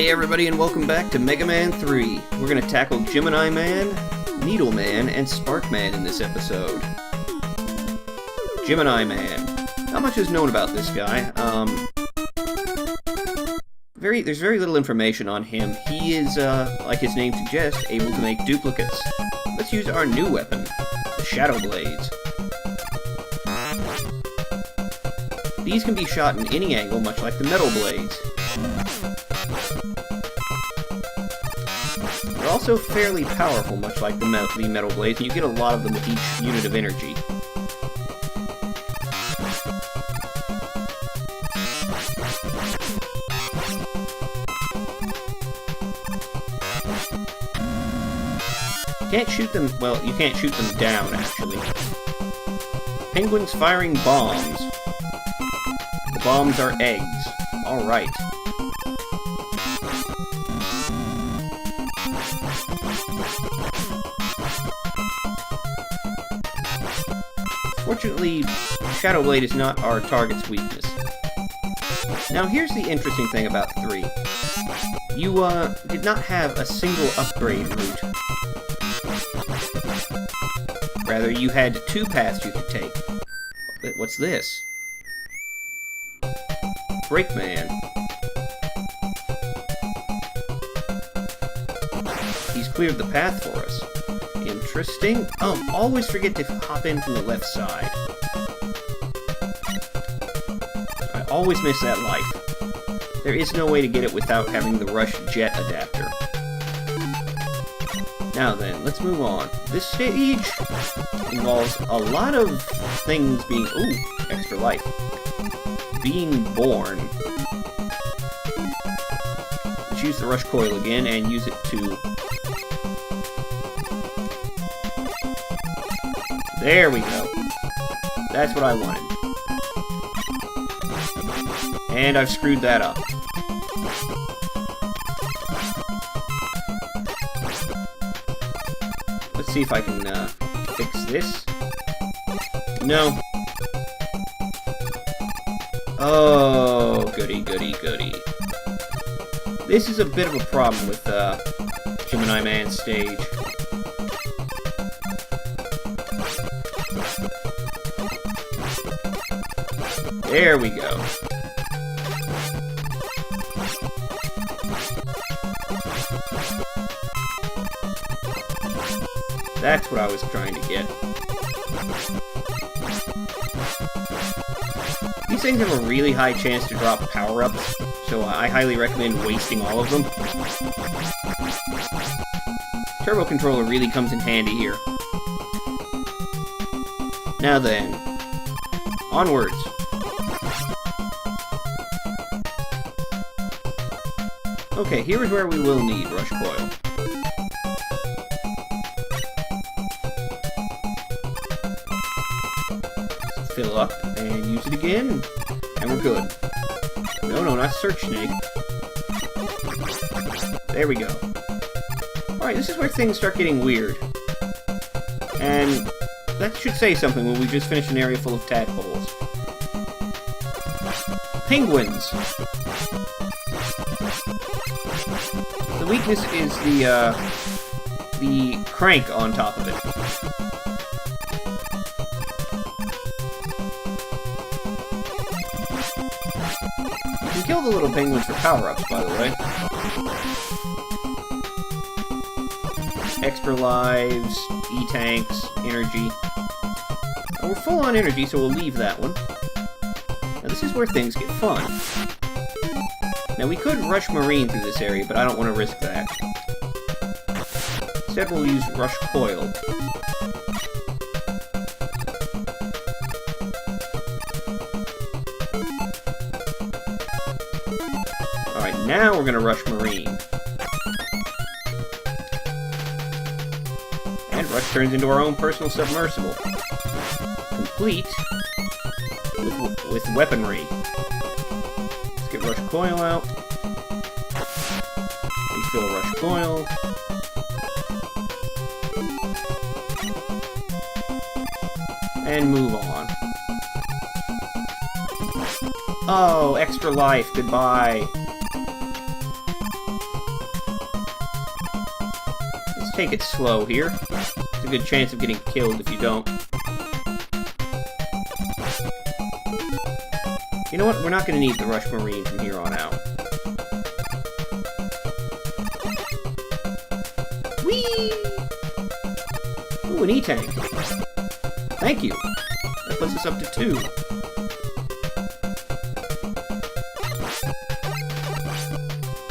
Hey everybody, and welcome back to Mega Man 3. We're going to tackle Gemini Man, Needle Man, and Spark Man in this episode. Gemini Man. Not much is known about this guy. There's very little information on him. He is, like his name suggests, able to make duplicates. Let's use our new weapon, the Shadow Blades. These can be shot in any angle, much like the Metal Blades. They're also fairly powerful, much like the Metal Blades, and you get a lot of them with each unit of energy. Can't shoot them, well, you can't shoot them down, actually. Penguins firing bombs. The bombs are eggs. Alright. Fortunately, Shadow Blade is not our target's weakness. Now here's the interesting thing about 3. You, did not have a single upgrade route. Rather, you had 2 paths you could take. What's this? Brakeman. He's cleared the path for us. Interesting. Always forget to hop in from the left side. I always miss that life. There is no way to get it without having the Rush Jet adapter. Now then, let's move on. This stage involves a lot of things being... Ooh, extra life. Being born. Let's use the Rush Coil again and use it to... There we go. That's what I wanted. And I've screwed that up. Let's see if I can fix this. No. Oh, goody, goody, goody. This is a bit of a problem with Gemini Man stage. There we go. That's what I was trying to get. These things have a really high chance to drop power-ups, so I highly recommend wasting all of them. Turbo Controller really comes in handy here. Now then, onwards. Okay, here is where we will need Rush Coil. Fill up and use it again, and we're good. No, not Search Snake. There we go. Alright, this is where things start getting weird. And that should say something when we just finished an area full of tadpoles. Penguins! The weakness is the crank on top of it. You can kill the little penguins for power-ups, by the way. Extra lives, E-tanks, energy. Oh, we're full on energy, so we'll leave that one. Now this is where things get fun. Now we could Rush Marine through this area, but I don't want to risk that. Instead we'll use Rush Coil. Alright, now we're going to Rush Marine. And Rush turns into our own personal submersible. Complete with weaponry. Let's get Rush Coil out. Refill Rush Coil. And move on. Oh, extra life. Goodbye. take it slow here. There's a good chance of getting killed if you don't. You know what? We're not going to need the Rush Marine from here on out. Whee! Ooh, an E-Tank. Thank you. That puts us up to 2.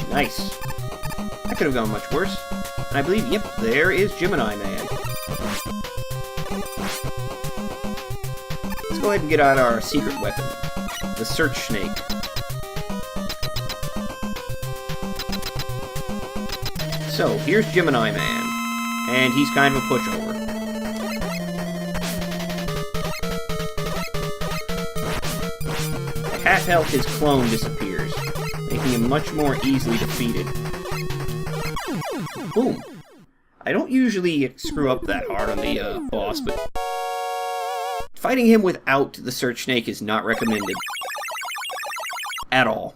Nice. That could have gone much worse. And I believe, yep, there is Gemini Man. Let's go ahead and get out our secret weapon, the Search Snake. So, here's Gemini Man, and he's kind of a pushover. At half health, his clone disappears, making him much more easily defeated. Boom. I don't usually screw up that hard on the boss, but fighting him without the Search Snake is not recommended. At all.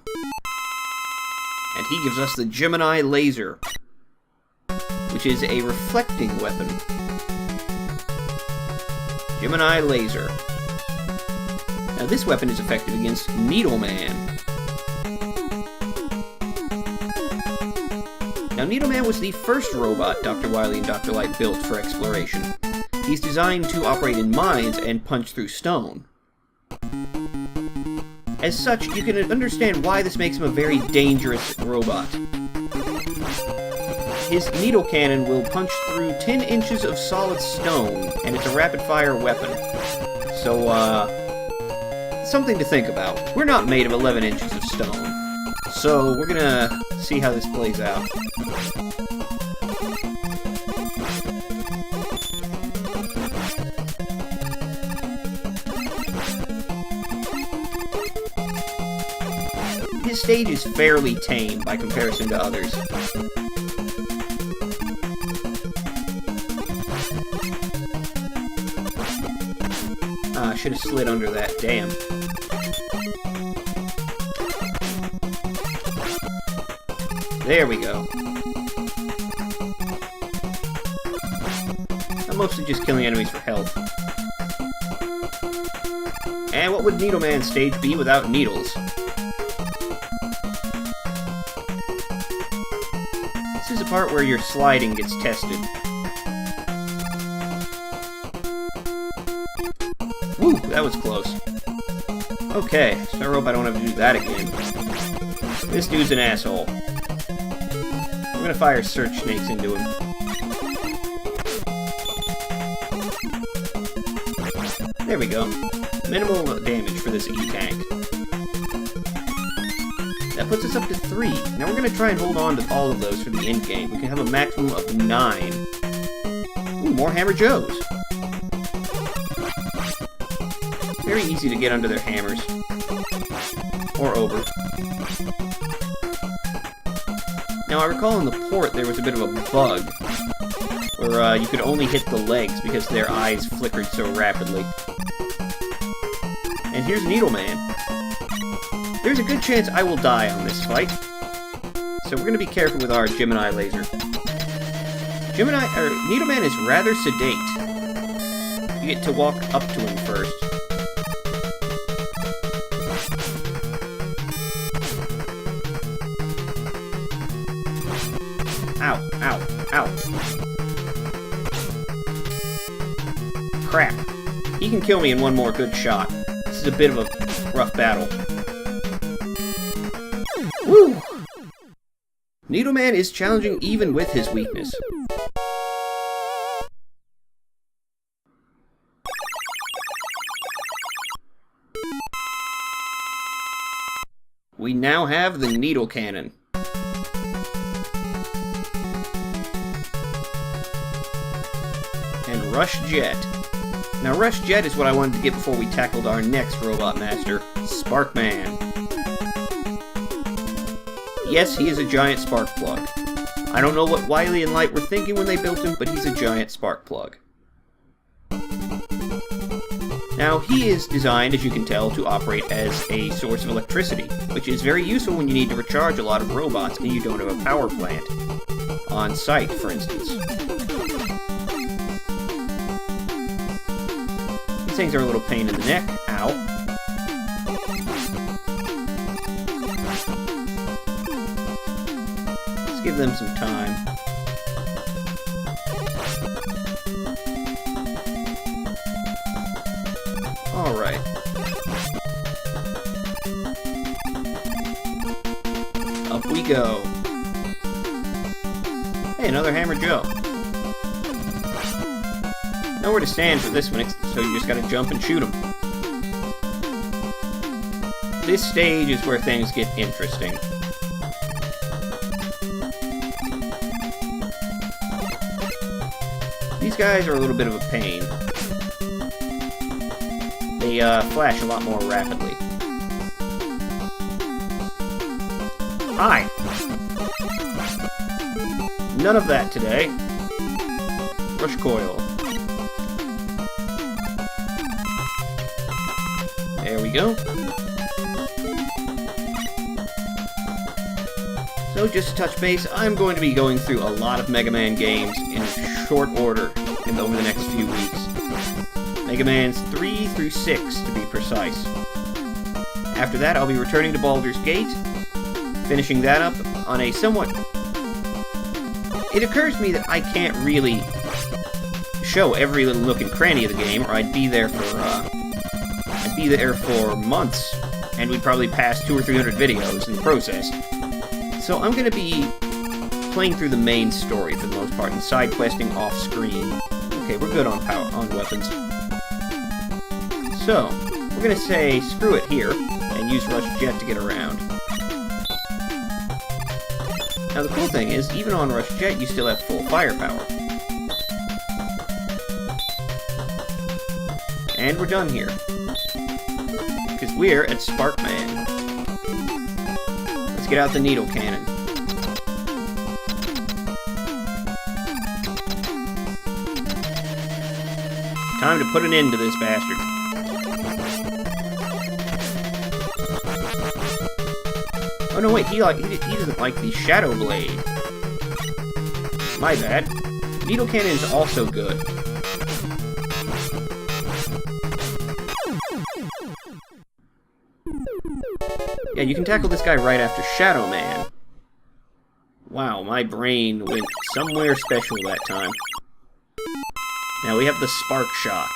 And he gives us the Gemini Laser, which is a reflecting weapon. Gemini Laser. Now this weapon is effective against Needle Man. Now Needle Man was the first robot Dr. Wily and Dr. Light built for exploration. He's designed to operate in mines and punch through stone. As such, you can understand why this makes him a very dangerous robot. His needle cannon will punch through 10 inches of solid stone, and it's a rapid-fire weapon. So, something to think about. We're not made of 11 inches of stone, so we're gonna see how this plays out. His stage is fairly tame by comparison to others. I should have slid under that. Damn. There we go. I'm mostly just killing enemies for health. And what would Needle Man's stage be without needles? This is a part where your sliding gets tested. Woo, that was close. Okay, so I hope I don't have to do that again. This dude's an asshole. I'm gonna fire Search Snakes into him. There we go. Minimal damage for this E-Tank. That puts us up to 3. Now we're gonna try and hold on to all of those for the end game. We can have a maximum of 9. Ooh, more Hammer Joes. Very easy to get under their hammers. Or over. Now I recall in the port there was a bit of a bug, where you could only hit the legs because their eyes flickered so rapidly. And here's Needle Man. There's a good chance I will die on this fight, so we're going to be careful with our Gemini Laser. Needle Man is rather sedate. You get to walk up to him first. Ow, ow, ow. Crap. He can kill me in one more good shot. This is a bit of a rough battle. Woo! Needle Man is challenging even with his weakness. We now have the Needle Cannon. And Rush Jet. Now Rush Jet is what I wanted to get before we tackled our next Robot Master, Spark Man. Yes, he is a giant spark plug. I don't know what Wily and Light were thinking when they built him, but he's a giant spark plug. Now, he is designed, as you can tell, to operate as a source of electricity, which is very useful when you need to recharge a lot of robots and you don't have a power plant on site, for instance. These things are a little pain in the neck. Ow. Let's give them some time. Alright. Up we go. Hey, another Hammer Joe. Nowhere to stand for this one, so you just gotta jump and shoot him. This stage is where things get interesting. These guys are a little bit of a pain. They flash a lot more rapidly. Hi! None of that today. Rush coil. There we go. So just to touch base, I'm going to be going through a lot of Mega Man games in short order over the next few weeks. Mega Man's 3 through 6 to be precise. After that, I'll be returning to Baldur's Gate, finishing that up on a somewhat... It occurs to me that I can't really show every little nook and cranny of the game, or I'd be there for months, and we'd probably pass 200 or 300 videos in the process. So I'm going to be playing through the main story for the most part, and side questing off screen. Okay, we're good on weapons. So we're going to say screw it here and use Rush Jet to get around. Now the cool thing is, even on Rush Jet, you still have full firepower. And we're done here. Because we're at Spark Man. Let's get out the needle cannon. Time to put an end to this bastard. Oh no, wait, he doesn't like the Shadow Blade. My bad. Needle Cannon is also good. Yeah, you can tackle this guy right after Shadow Man. Wow, my brain went somewhere special that time. Now we have the Spark Shock,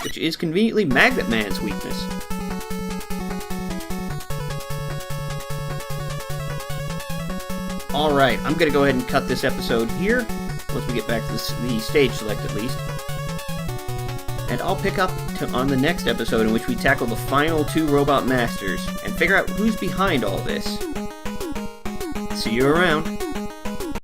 which is conveniently Magnet Man's weakness. Alright, I'm going to go ahead and cut this episode here, once we get back to the stage select at least. And I'll pick up on the next episode in which we tackle the final 2 Robot Masters, and figure out who's behind all this. See you around.